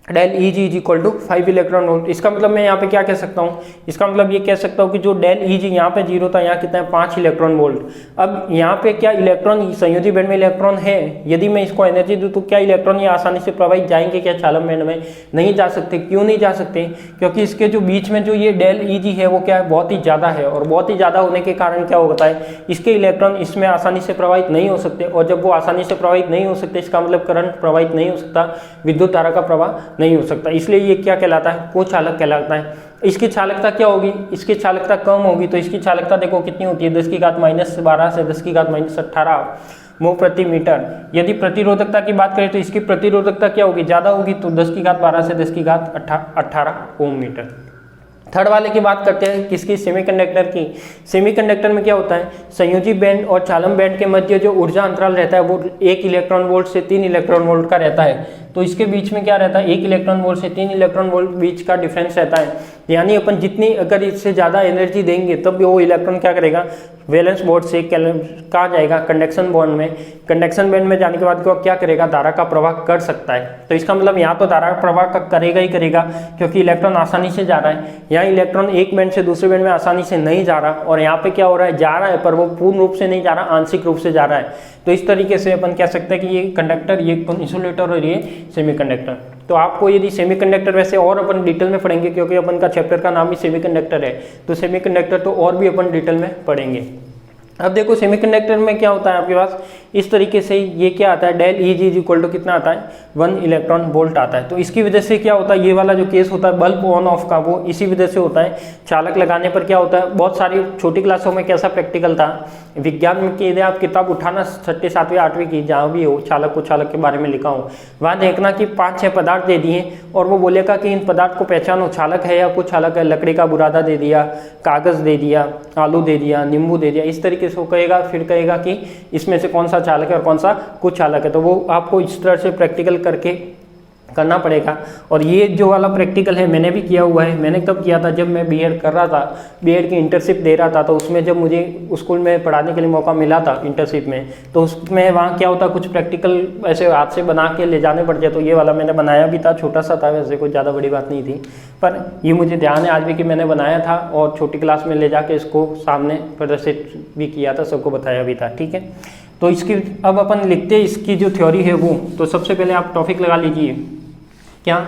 del E G is equal to 5 electron volt. इसका मतलब मैं यहाँ पे क्या कह सकता हूँ, इसका मतलब ये कह सकता हूँ कि जो डेल ई जी यहाँ पे 0 था, यहाँ कितना है 5 इलेक्ट्रॉन वोल्ट। अब यहाँ पे क्या इलेक्ट्रॉन, संयोजी बैंड में इलेक्ट्रॉन है, यदि मैं इसको एनर्जी दूँ तो क्या इलेक्ट्रॉन ये आसानी से प्रवाहित जाएंगे क्या चालन बैंड में, नहीं जा सकते। क्यों नहीं जा सकते, क्योंकि इसके जो बीच में जो ये डेल ई जी है वो क्या है, बहुत ही ज़्यादा है। और बहुत ही ज़्यादा होने के कारण क्या होता है, इसके इलेक्ट्रॉन इसमें आसानी से प्रवाहित नहीं हो सकते। और जब वो आसानी से प्रवाहित नहीं हो सकते, इसका मतलब करंट प्रवाहित नहीं हो सकता, विद्युत धारा का प्रवाह नहीं हो सकता। इसलिए ये क्या कहलाता है, कुचालक कहलाता है। इसकी चालकता क्या होगी, इसकी चालकता कम होगी, तो इसकी चालकता देखो कितनी होती है, 10⁻12 से 10⁻18 मोह प्रति मीटर। यदि प्रतिरोधकता की बात करें तो इसकी प्रतिरोधकता क्या होगी, ज़्यादा होगी, तो 10⁻12 से 10⁻18 ओम मीटर। थर्ड वाले की बात करते हैं किसकी, सेमीकंडक्टर की। सेमीकंडक्टर में क्या होता है, संयोजी बैंड और चालन बैंड के मध्य जो ऊर्जा अंतराल रहता है वो 1 इलेक्ट्रॉन वोल्ट से 3 इलेक्ट्रॉन वोल्ट का रहता है। तो इसके बीच में क्या रहता है, 1 इलेक्ट्रॉन वोल्ट से 3 इलेक्ट्रॉन वोल्ट बीच का डिफरेंस रहता है। यानी अपन जितनी अगर इससे ज़्यादा एनर्जी देंगे तब वो इलेक्ट्रॉन क्या करेगा, वैलेंस बोर्ड से कहाँ जाएगा, कंडक्शन बॉन्ड में। कंडक्शन बैंड में जाने के बाद क्या करेगा, धारा का प्रवाह कर सकता है। तो इसका मतलब यहाँ तो धारा का प्रवाह करेगा ही करेगा, क्योंकि इलेक्ट्रॉन आसानी से जा रहा है। यहाँ इलेक्ट्रॉन एक बैंड से दूसरे बैंड में आसानी से नहीं जा रहा, और यहाँ पे क्या हो रहा है, जा रहा है पर वो पूर्ण रूप से नहीं जा रहा, आंशिक रूप से जा रहा है। तो इस तरीके से अपन कह सकते हैं कि ये कंडक्टर, ये इंसुलेटर और ये सेमीकंडक्टर। तो आपको यदि सेमीकंडक्टर वैसे और अपन डिटेल में पढ़ेंगे, क्योंकि अपन का चैप्टर का नाम ही सेमीकंडक्टर है, तो सेमीकंडक्टर तो और भी अपन डिटेल में पढ़ेंगे। अब देखो सेमीकंडक्टर में क्या होता है आपके पास, इस तरीके से ये क्या आता है, del E G equal to कितना आता है, 1 इलेक्ट्रॉन वोल्ट आता है। तो इसकी वजह से क्या होता है, ये वाला जो केस होता है बल्ब ऑन ऑफ का, वो इसी वजह से होता है। चालक लगाने पर क्या होता है, बहुत सारी छोटी क्लासों में कैसा प्रैक्टिकल था, विज्ञान में कि यदि आप किताब उठाना 6वीं 7वीं 8वीं की, जहाँ भी हो चालक को चालक के बारे में लिखा हो, वहाँ देखना कि 5-6 पदार्थ दे दिए और वो बोलेगा कि इन पदार्थ को पहचानो, चालक है या कुछ चालक है। लकड़ी का बुरादा दे दिया, कागज़ दे दिया, आलू दे दिया, नींबू दे दिया, इस तरीके से वो कहेगा, फिर कहेगा कि इसमें से कौन सा चालक है और कौन सा कुछ चालक है। तो वो आपको इस तरह से प्रैक्टिकल करके करना पड़ेगा। और ये जो वाला प्रैक्टिकल है मैंने भी किया हुआ है। मैंने कब किया था, जब मैं बीएड कर रहा था, बीएड की इंटर्नशिप दे रहा था, तो उसमें जब मुझे स्कूल में पढ़ाने के लिए मौका मिला था इंटर्नशिप में, तो उसमें वहाँ क्या होता, कुछ प्रैक्टिकल ऐसे हाथ से बना के ले जाने पड़ते। तो ये वाला मैंने बनाया भी था, छोटा सा था वैसे, कोई ज़्यादा बड़ी बात नहीं थी, पर ये मुझे ध्यान है आज भी कि मैंने बनाया था और छोटी क्लास में ले जाके इसको सामने प्रदर्शित भी किया था, सबको बताया भी था। ठीक है, तो इसकी अब अपन लिखते हैं इसकी जो थ्योरी है वो। तो सबसे पहले आप टॉपिक लगा लीजिए, क्या,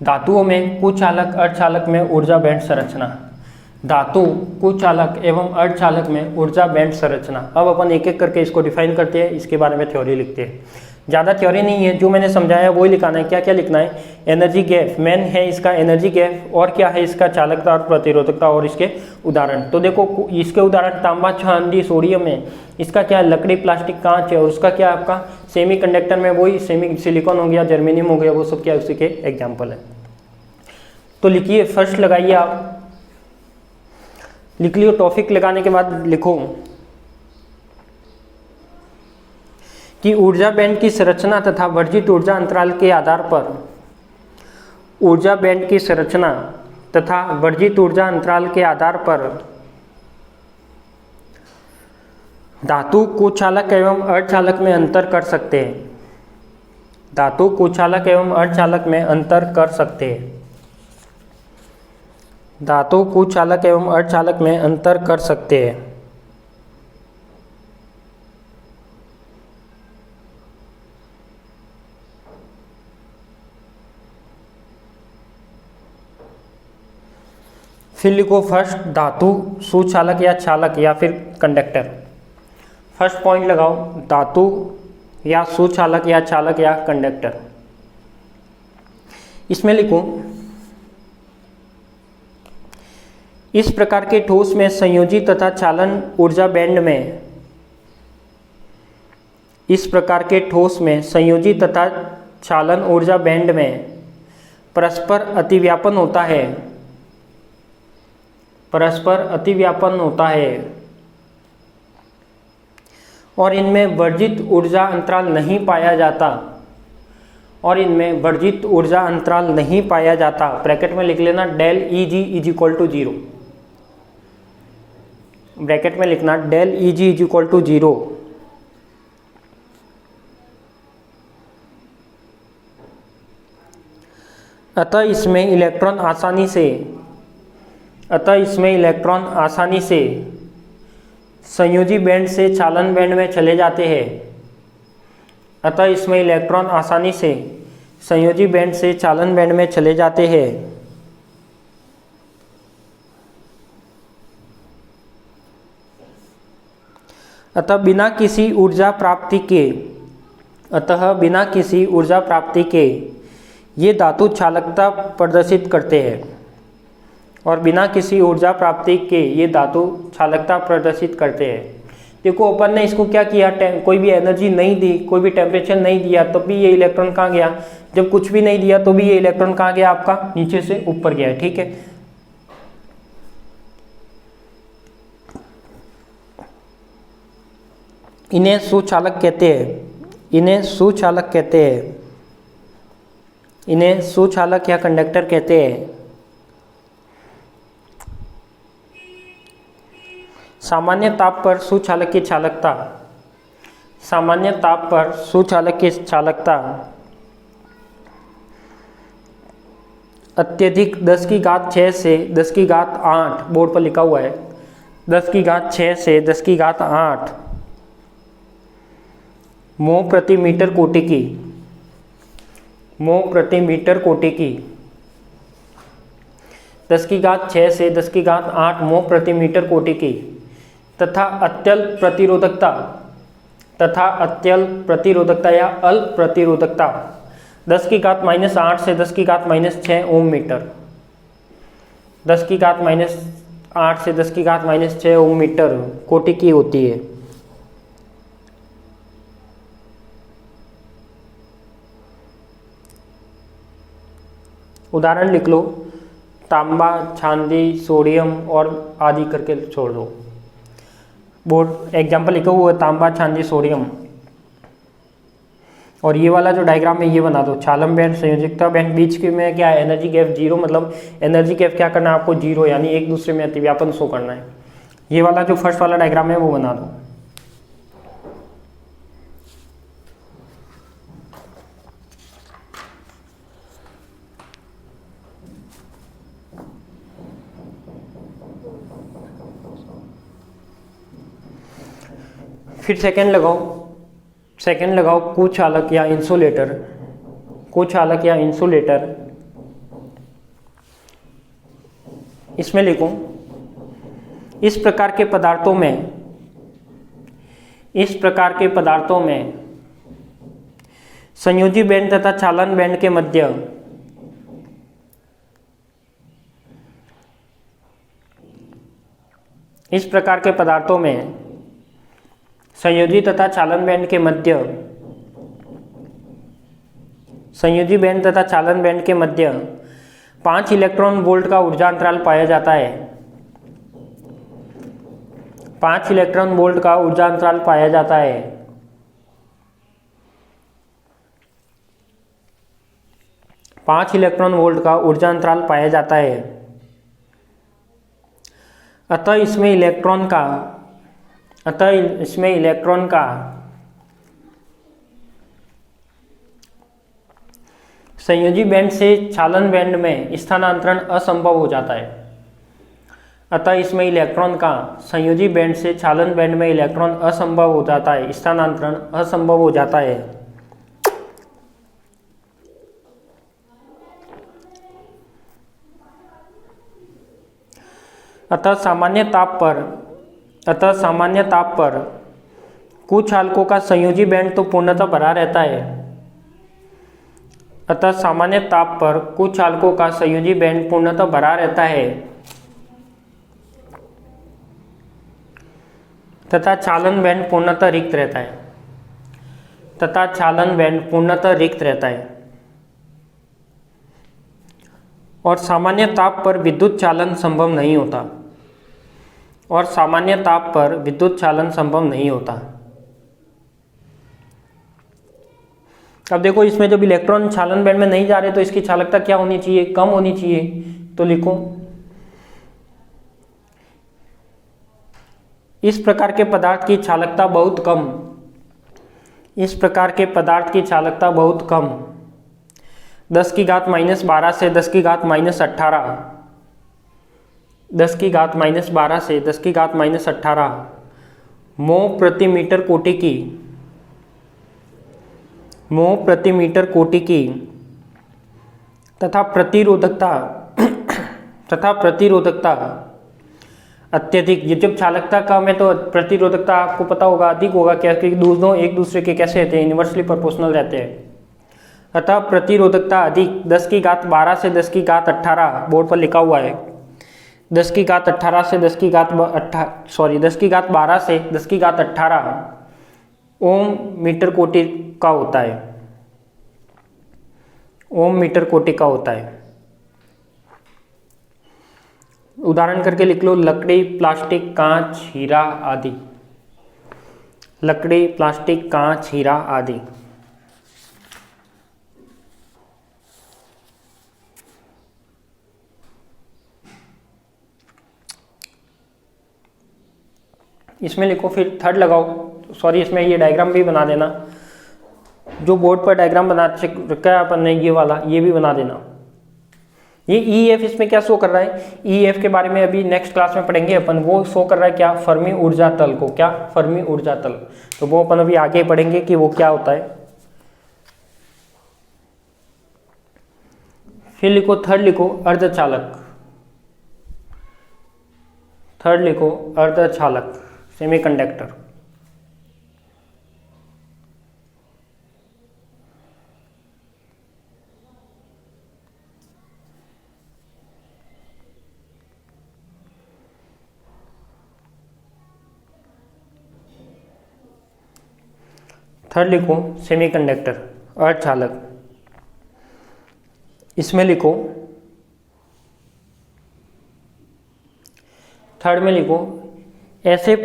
धातुओं में कुचालक अर्धचालक में ऊर्जा बैंड संरचना। धातु, कुचालक एवं अर्धचालक में ऊर्जा बैंड संरचना। अब अपन एक एक करके इसको डिफाइन करते हैं, इसके बारे में थ्योरी लिखते हैं। ज़्यादा थ्योरी नहीं है, जो मैंने समझाया वही लिखाना है। क्या क्या लिखना है, एनर्जी गैप, मेन है इसका एनर्जी गैप, और क्या है इसका चालकता और प्रतिरोधकता, और इसके उदाहरण। तो देखो इसके उदाहरण तांबा, चांदी, सोडियम है, इसका क्या है, लकड़ी, प्लास्टिक, कांच है, और उसका क्या है आपका सेमी कंडक्टर में वही सेमी सिलिकॉन हो गया, जर्मेनियम हो गया, वो सब क्या उसी के एग्जाम्पल है। तो लिखिए, फर्स्ट लगाइए आप, लिख लियो। टॉपिक लगाने के बाद लिखो कि ऊर्जा बैंड की संरचना तथा वर्जित ऊर्जा अंतराल के आधार पर, ऊर्जा बैंड की संरचना तथा वर्जित ऊर्जा अंतराल के आधार पर धातु कुचालक एवं अर्धचालक में अंतर कर सकते हैं। धातु कुचालक एवं अर्धचालक में अंतर कर सकते हैं। धातु कुचालक एवं अर्धचालक में अंतर कर सकते हैं। फिर लिखो फर्स्ट, धातु सुचालक या चालक या फिर कंडक्टर। फर्स्ट पॉइंट लगाओ, धातु या सुचालक या चालक या कंडक्टर। इसमें लिखो, इस प्रकार के ठोस में संयोजी तथा चालन ऊर्जा बैंड में, इस प्रकार के ठोस में संयोजी तथा चालन ऊर्जा बैंड में परस्पर अतिव्यापन होता है, परस्पर अतिव्यापन होता है, और इनमें वर्जित ऊर्जा अंतराल नहीं पाया जाता, और इनमें वर्जित ऊर्जा अंतराल नहीं पाया जाता। ब्रैकेट में लिख लेना del E G is equal to 0, bracket में लिखना del E G is equal to 0। अतः इसमें इलेक्ट्रॉन आसानी से संयोजी बैंड से चालन बैंड में चले जाते हैं। अतः इसमें इलेक्ट्रॉन आसानी से संयोजी बैंड से चालन बैंड में चले जाते हैं। अतः बिना किसी ऊर्जा प्राप्ति के ये धातु चालकता प्रदर्शित करते हैं। और बिना किसी ऊर्जा प्राप्ति के ये धातु चालकता प्रदर्शित करते हैं। देखो अपन ने इसको क्या किया, कोई भी एनर्जी नहीं दी, कोई भी टेम्परेचर नहीं दिया, तब भी ये इलेक्ट्रॉन कहाँ गया, जब कुछ भी नहीं दिया तो भी ये इलेक्ट्रॉन कहाँ गया, आपका नीचे से ऊपर गया है। ठीक है, इन्हें सुचालक कहते हैं, इन्हें सुचालक कहते हैं, इन्हें सुचालक या कंडक्टर कहते हैं। सामान्य ताप पर सुचालक की चालकता, सामान्य ताप पर सुचालक की चालकता अत्यधिक 10⁻6 से 10⁸, बोर्ड पर लिखा हुआ है 10⁻6 से 10⁸ मोह प्रति मीटर कोटि की, मोह प्रति मीटर कोटि की 10⁻6 से 10⁸ मोह प्रति मीटर कोटि की तथा अत्यल्प प्रतिरोधकता, तथा अत्यल्प प्रतिरोधकता या अल्प प्रतिरोधकता 10⁻⁻8 से 10⁻⁻6 ओम मीटर, 10⁻⁻8 से 10⁻⁻6 ओम मीटर कोटि की होती है। उदाहरण लिख लो, तांबा, चांदी, सोडियम और आदि करके छोड़ दो। बोर्ड एग्जाम्पल लिखा हुआ है तांबा, चांदी, सोडियम। और ये वाला जो डायग्राम है ये बना दो, चालन बैंड, संयोजकता बैंड, बीच के में क्या है, एनर्जी गैप जीरो, मतलब एनर्जी गैप क्या करना है आपको, जीरो, यानी एक दूसरे में अतिव्यापन शो करना है। ये वाला जो फर्स्ट वाला डायग्राम है वो बना दो। फिर सेकंड लगाओ, सेकंड लगाओ कुचालक या इंसुलेटर, कुचालक या इंसुलेटर। इसमें लिखूं, इस प्रकार के पदार्थों में, इस प्रकार के पदार्थों में संयोजी बैंड तथा चालन बैंड के मध्य इस प्रकार के पदार्थों में संयोजी तथा चालन बैंड के मध्य, संयोजी बैंड तथा चालन बैंड के मध्य 5 इलेक्ट्रॉन वोल्ट का ऊर्जा अंतराल पाया जाता है, 5 इलेक्ट्रॉन वोल्ट का ऊर्जा अंतराल पाया जाता है। पाँच इलेक्ट्रॉन वोल्ट का ऊर्जा अंतराल पाया जाता है। अतः इसमें इलेक्ट्रॉन का, अतः इसमें इलेक्ट्रॉन का संयोजी बैंड से चालन बैंड में स्थानांतरण असंभव हो जाता है। अतः इसमें इलेक्ट्रॉन का संयोजी बैंड से चालन बैंड में इलेक्ट्रॉन असंभव हो जाता है, स्थानांतरण असंभव हो जाता है। अतः सामान्य ताप पर कुचालकों का संयोजी बैंड तो पूर्णतः भरा रहता है। अतः सामान्य ताप पर कुचालकों का संयोजी बैंड पूर्णतः भरा रहता है तथा चालन बैंड पूर्णतः रिक्त रहता है, तथा चालन बैंड पूर्णतः रिक्त रहता है। और सामान्य ताप पर विद्युत चालन संभव नहीं होता, और सामान्य ताप पर विद्युत चालन संभव नहीं होता। अब देखो, इसमें जब इलेक्ट्रॉन चालन बैंड में नहीं जा रहे तो इसकी चालकता क्या होनी चाहिए, कम होनी चाहिए। तो लिखो, इस प्रकार के पदार्थ की चालकता बहुत कम, इस प्रकार के पदार्थ की चालकता बहुत कम 10⁻⁻12 से 10⁻⁻18, 10⁻⁻12 से 10⁻⁻18 मोह प्रति मीटर कोटि की, मोह प्रति मीटर कोटि की तथा प्रतिरोधकता अत्यधिक। ये जब चालकता कम है तो प्रतिरोधकता आपको पता होगा अधिक होगा, क्या कि दोनों एक दूसरे के कैसे रहते हैं, इन्वर्सली प्रोपोर्शनल रहते हैं। अतः प्रतिरोधकता अधिक 10⁻12 से 10⁻18 बोर्ड पर लिखा हुआ है 10 की घात 18 से 10 की घात 12 से 10 की घात 18 ओम मीटर कोटि का होता है, ओम मीटर कोटि का होता है। उदाहरण करके लिख लो, लकड़ी, प्लास्टिक, कांच, हीरा आदि। लकड़ी, प्लास्टिक, कांच, हीरा आदि। इसमें लिखो, फिर थर्ड लगाओ। सॉरी, इसमें ये डायग्राम भी बना देना, जो बोर्ड पर डायग्राम बना रखा है अपन ने, ये वाला, ये भी बना देना। ये EF इसमें क्या शो कर रहा है, EF के बारे में अभी नेक्स्ट क्लास में पढ़ेंगे अपन। वो शो कर रहा है क्या, फर्मी ऊर्जा तल को। क्या, फर्मी ऊर्जा तल। तो वो अपन अभी आगे पढ़ेंगे कि वो क्या होता है। फिर लिखो, थर्ड लिखो, अर्धचालक। थर्ड लिखो, अर्धचालक, सेमीकंडक्टर। थर्ड लिखो, सेमीकंडक्टर, अर्धचालक। इसमें लिखो, थर्ड में लिखो, ऐसे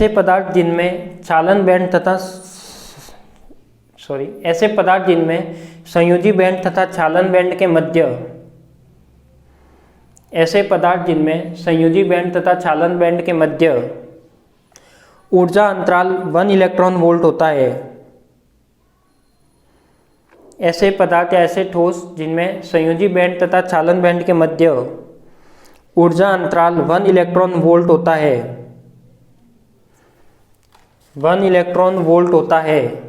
पदार्थ जिनमें चालन बैंड तथा ऐसे पदार्थ जिनमें संयोजी बैंड तथा चालन बैंड के मध्य, ऐसे पदार्थ जिनमें संयोजी बैंड तथा चालन बैंड के मध्य ऊर्जा अंतराल 1 इलेक्ट्रॉन वोल्ट होता है। ऐसे पदार्थ या ऐसे ठोस जिनमें संयोजी बैंड तथा चालन बैंड के मध्य ऊर्जा अंतराल 1 इलेक्ट्रॉन वोल्ट होता है, 1 इलेक्ट्रॉन वोल्ट होता है।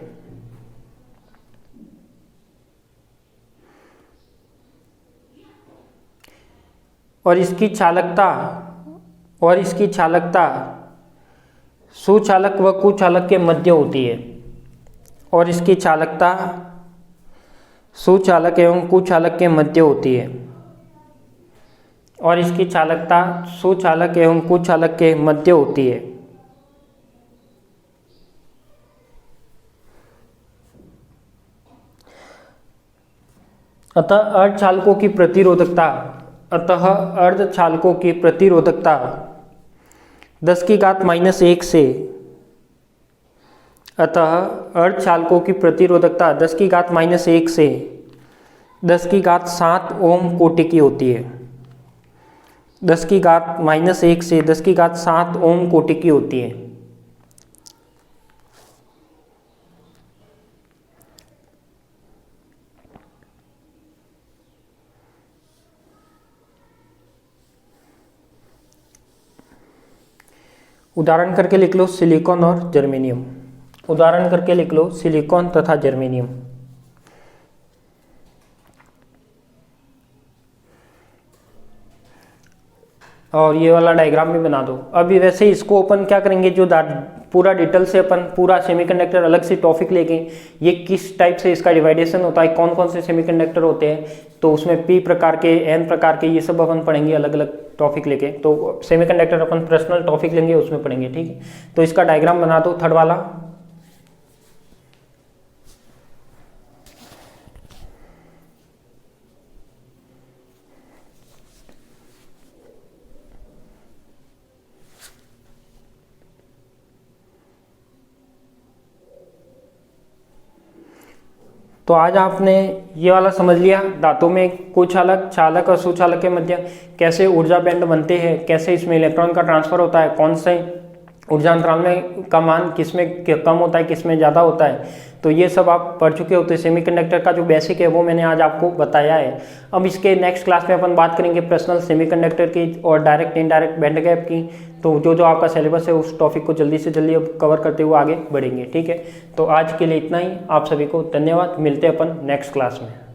और इसकी चालकता सुचालक व कुचालक के मध्य होती है। और इसकी चालकता सुचालक एवं कुचालक के मध्य होती है। और इसकी चालकता सुचालक एवं कुचालक के मध्य होती है। अतः अर्धचालकों की प्रतिरोधकता 10 की घात -1 से, अतः अर्धचालकों की प्रतिरोधकता 10 की घात -1 से 10 की घात 7 ओम कोटि की होती है। 10 की घात -1 से 10 की घात 7 ओम कोटि की होती है। उदाहरण करके लिख लो, सिलिकॉन और जर्मेनियम। उदाहरण करके लिख लो, सिलिकॉन तथा जर्मेनियम। और ये वाला डायग्राम भी बना दो। अभी वैसे इसको अपन क्या करेंगे, जो पूरा डिटेल से अपन पूरा सेमीकंडक्टर अलग से टॉपिक लेके, ये किस टाइप से इसका डिवाइडेशन होता है, कौन कौन से सेमीकंडक्टर होते हैं, तो उसमें P प्रकार के, N प्रकार के, ये सब अपन पढ़ेंगे अलग अलग टॉपिक लेके। तो सेमीकंडक्टर अपन पर्सनल टॉपिक लेंगे, उसमें पढ़ेंगे, ठीक है। तो इसका डायग्राम बना दो, थर्ड वाला। तो आज आपने ये वाला समझ लिया, धातु में कुचालक, चालक और सुचालक के मध्य कैसे ऊर्जा बैंड बनते हैं, कैसे इसमें इलेक्ट्रॉन का ट्रांसफर होता है, कौन से ऊर्जा अंतराल में का मान किसमें कम होता है, किसमें ज़्यादा होता है। तो ये सब आप पढ़ चुके होते हैं। सेमीकंडक्टर का जो बेसिक है वो मैंने आज आपको बताया है। अब इसके नेक्स्ट क्लास में अपन बात करेंगे पर्सनल सेमीकंडक्टर की और डायरेक्ट इनडायरेक्ट बैंड गैप की। तो जो आपका सिलेबस है उस टॉपिक को जल्दी से जल्दी अब कवर करते हुए आगे बढ़ेंगे, ठीक है। तो आज के लिए इतना ही। आप सभी को धन्यवाद। मिलते हैं अपन नेक्स्ट क्लास में।